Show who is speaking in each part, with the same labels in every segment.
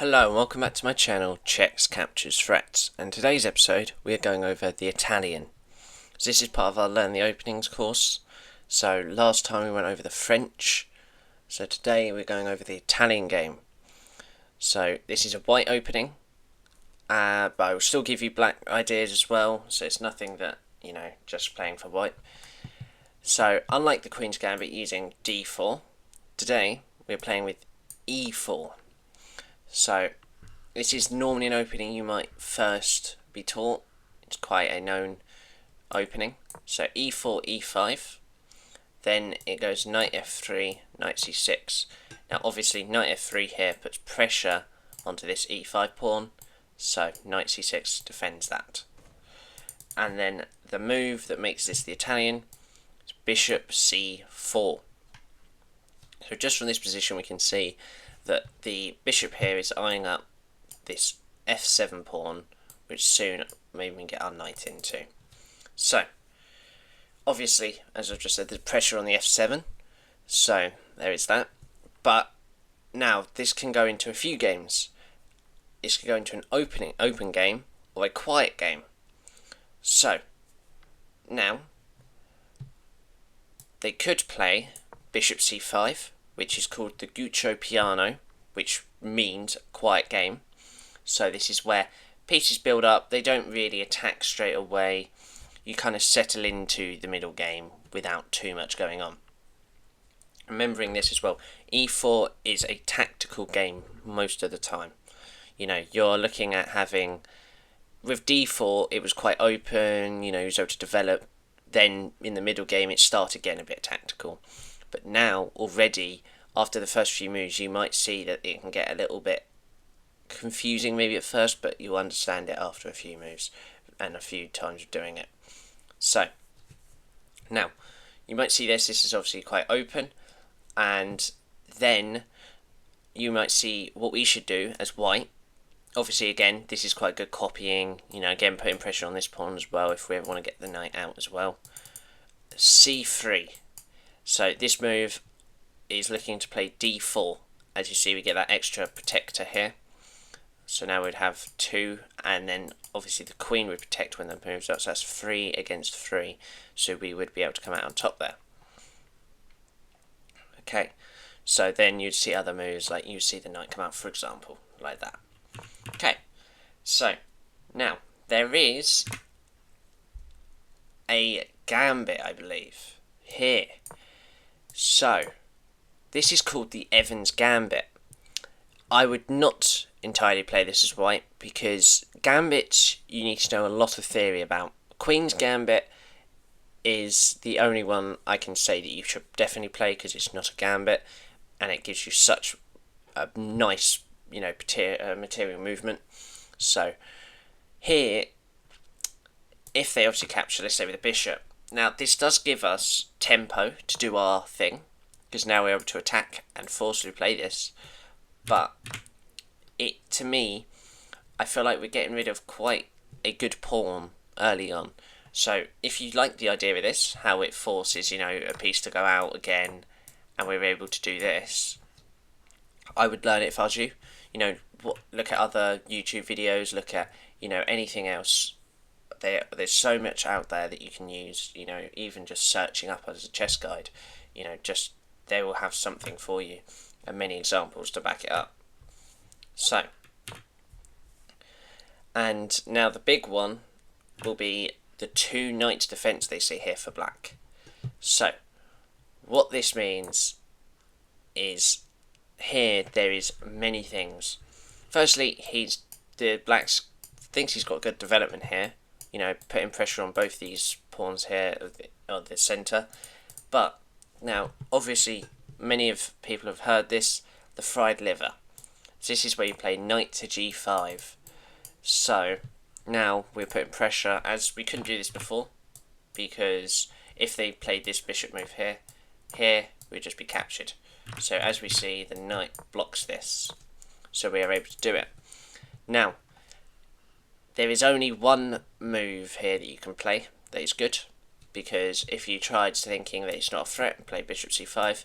Speaker 1: Hello and welcome back to my channel, Checks, Captures, Threats, and today's episode we are going over the Italian. So this is part of our Learn the Openings course. So last time we went over the French, so today we're going over the Italian game. So this is a white opening, but I will still give you black ideas as well, so it's nothing that, just playing for white. So unlike the Queen's Gambit using d4, today we're playing with e4. So this is normally an opening you might first be taught. It's quite a known opening. So e4, e5. Then it goes knight f3, knight c6. Now obviously knight f3 here puts pressure onto this e5 pawn. So knight c6 defends that. And then the move that makes this the Italian is bishop c4. So just from this position we can see that the bishop here is eyeing up this f7 pawn, which soon maybe we can get our knight into. So obviously, as I've just said, there's pressure on the f7, so there is that. But now this can go into a few games. This can go into an open game or a quiet game. So now they could play bishop c5, which is called the Guccio Piano, which means quiet game. So this is where pieces build up, they don't really attack straight away. You kind of settle into the middle game without too much going on. Remembering this as well, e4 is a tactical game most of the time. You're looking at having, with d4 it was quite open, you was able to develop. Then in the middle game it started getting a bit tactical. But now already, after the first few moves, you might see that it can get a little bit confusing maybe at first, but you'll understand it after a few moves and a few times of doing it. So now you might see this is obviously quite open, and then you might see what we should do as white. Obviously again, this is quite good copying, again putting pressure on this pawn as well if we ever want to get the knight out as well. c3. So this move is looking to play d4. As you see, we get that extra protector here. So now we'd have 2, and then obviously the queen would protect when the moves up, so that's 3 against 3. So we would be able to come out on top there. Okay, so then you'd see other moves, like you see the knight come out, for example, like that. Okay, so now there is a gambit, I believe, here. So this is called the Evans Gambit. I would not entirely play this as white, because gambits you need to know a lot of theory about. Queen's Gambit is the only one I can say that you should definitely play, because it's not a gambit and it gives you such a nice material movement. So here, if they obviously capture, let's say with a bishop, now this does give us tempo to do our thing, because now we're able to attack and forcefully play this. But to me, I feel like we're getting rid of quite a good pawn early on. So if you like the idea of this, how it forces, a piece to go out again, and we're able to do this, I would learn it if I was you. Look at other YouTube videos, look at, anything else. There's so much out there that you can use, even just searching up as a chess guide, just they will have something for you and many examples to back it up. So, and now the big one will be the 2 knights defense they see here for black. So what this means is here there is many things. Firstly, the blacks thinks he's got good development here, putting pressure on both these pawns here of the centre. But now obviously many of people have heard this, the fried liver. So this is where you play knight to g5. So now we're putting pressure, as we couldn't do this before, because if they played this bishop move here we'd just be captured. So as we see, the knight blocks this, so we are able to do it. Now there is only one move here that you can play that is good, because if you tried thinking that it's not a threat and play bishop c5,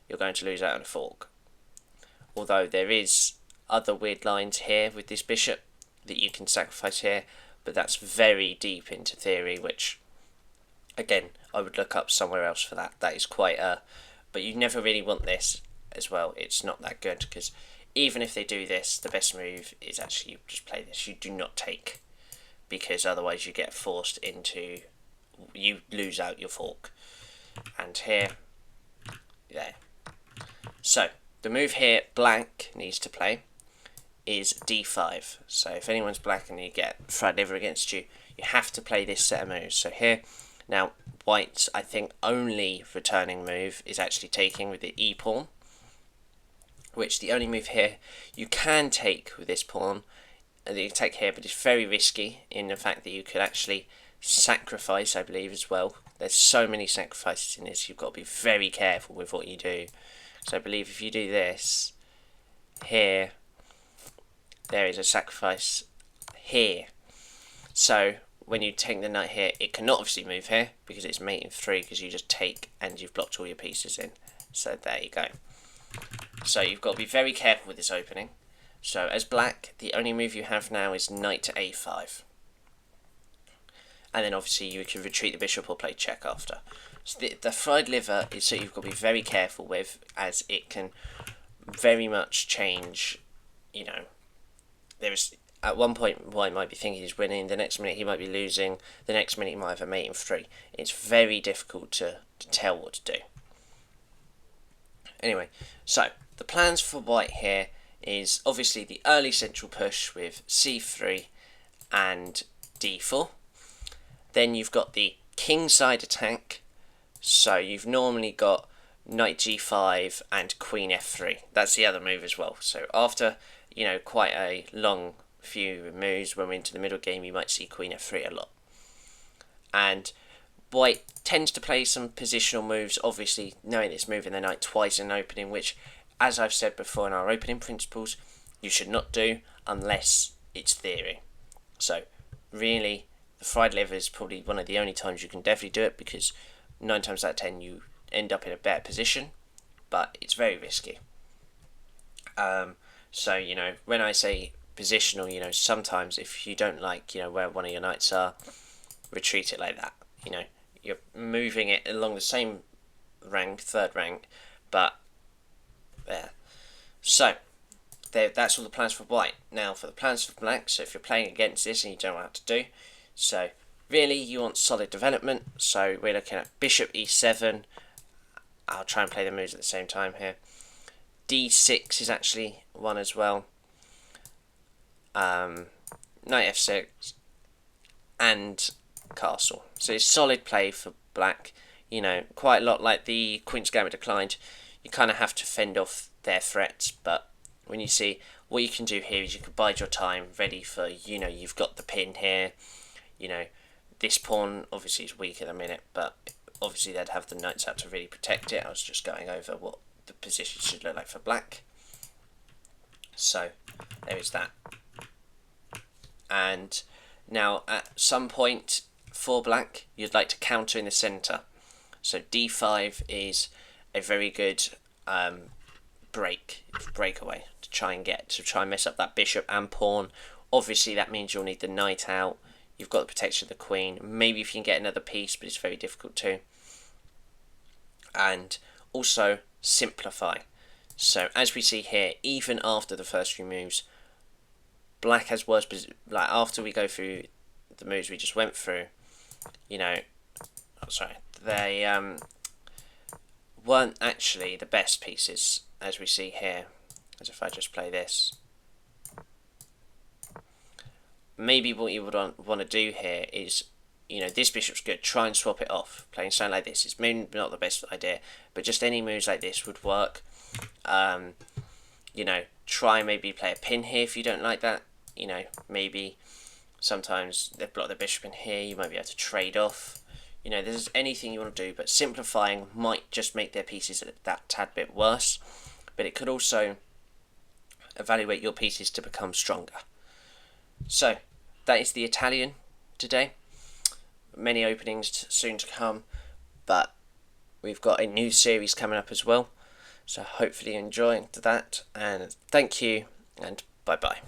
Speaker 1: you're going to lose out on a fork. Although there is other weird lines here with this bishop that you can sacrifice here, but that's very deep into theory, which again I would look up somewhere else for that. That is quite a, but you never really want this as well. It's not that good, because even if they do this, the best move is actually you just play this. You do not take, because otherwise you get forced into, you lose out your fork. And here, there. So the move here black needs to play is d5. So if anyone's black and you get fried liver against you, you have to play this set of moves. So here, now white's I think only returning move is actually taking with the e pawn, which the only move here you can take with this pawn, and you can take here, but it's very risky in the fact that you could actually sacrifice, I believe, as well. There's so many sacrifices in this, you've got to be very careful with what you do. So I believe if you do this here, there is a sacrifice here. So when you take the knight here, it cannot obviously move here because it's mate in 3, because you just take and you've blocked all your pieces in. So there you go. So you've got to be very careful with this opening. So as black, the only move you have now is knight to a5. And then obviously you can retreat the bishop or play check after. So the fried liver is so you've got to be very careful with, as it can very much change, you know. There's at one point White might be thinking he's winning, the next minute he might be losing, the next minute he might have a mate in 3. It's very difficult to tell what to do. Anyway, so the plans for White here is obviously the early central push with c3 and d4. Then you've got the kingside attack, so you've normally got knight g5 and queen f3. That's the other move as well. So after, you know, quite a long few moves, when we're into the middle game, you might see queen f3 a lot. And White tends to play some positional moves, obviously knowing it's moving the knight twice in an opening, which, as I've said before in our opening principles, you should not do unless it's theory. So really, the fried liver is probably one of the only times you can definitely do it, because 9 times out of 10 you end up in a better position, but it's very risky. So, you know, when I say positional, you know, sometimes if you don't like, you know, where one of your knights are, retreat it like that. You know, you're moving it along the same rank, third rank, but there. So that's all the plans for White. Now for the plans for Black, so if you're playing against this and you don't know what to do, so really you want solid development, so we're looking at bishop e7. I'll try and play the moves at the same time here. d6 is actually one as well. Knight f6 and castle. So it's solid play for Black. You know, quite a lot like the Queen's Gambit declined. You kind of have to fend off their threats, but when you see what you can do here is you can bide your time, ready for, you know, you've got the pin here. You know, this pawn obviously is weak at the minute, but obviously they'd have the knights out to really protect it. I was just going over what the position should look like for Black. So there is that. And now at some point for Black, you'd like to counter in the centre. So d5 is a very good breakaway to try and mess up that bishop and pawn. Obviously that means you'll need the knight out. You've got the protection of the queen. Maybe if you can get another piece, but it's very difficult too. And also simplify. So as we see here, even after the first few moves, Black has worse, like after we go through the moves we just went through, you know, they weren't actually the best pieces, as we see here. As if I just play this. Maybe what you would want to do here is, you know, this bishop's good, try and swap it off. Playing something like this, it's maybe not the best idea, but just any moves like this would work. You know, try maybe play a pin here if you don't like that. You know, maybe sometimes they've blocked the bishop in here, you might be able to trade off. You know, there's anything you want to do, but simplifying might just make their pieces that tad bit worse, but it could also evaluate your pieces to become stronger. So that is the Italian today. Many openings soon to come, but we've got a new series coming up as well, so hopefully you enjoy that, and thank you and bye bye.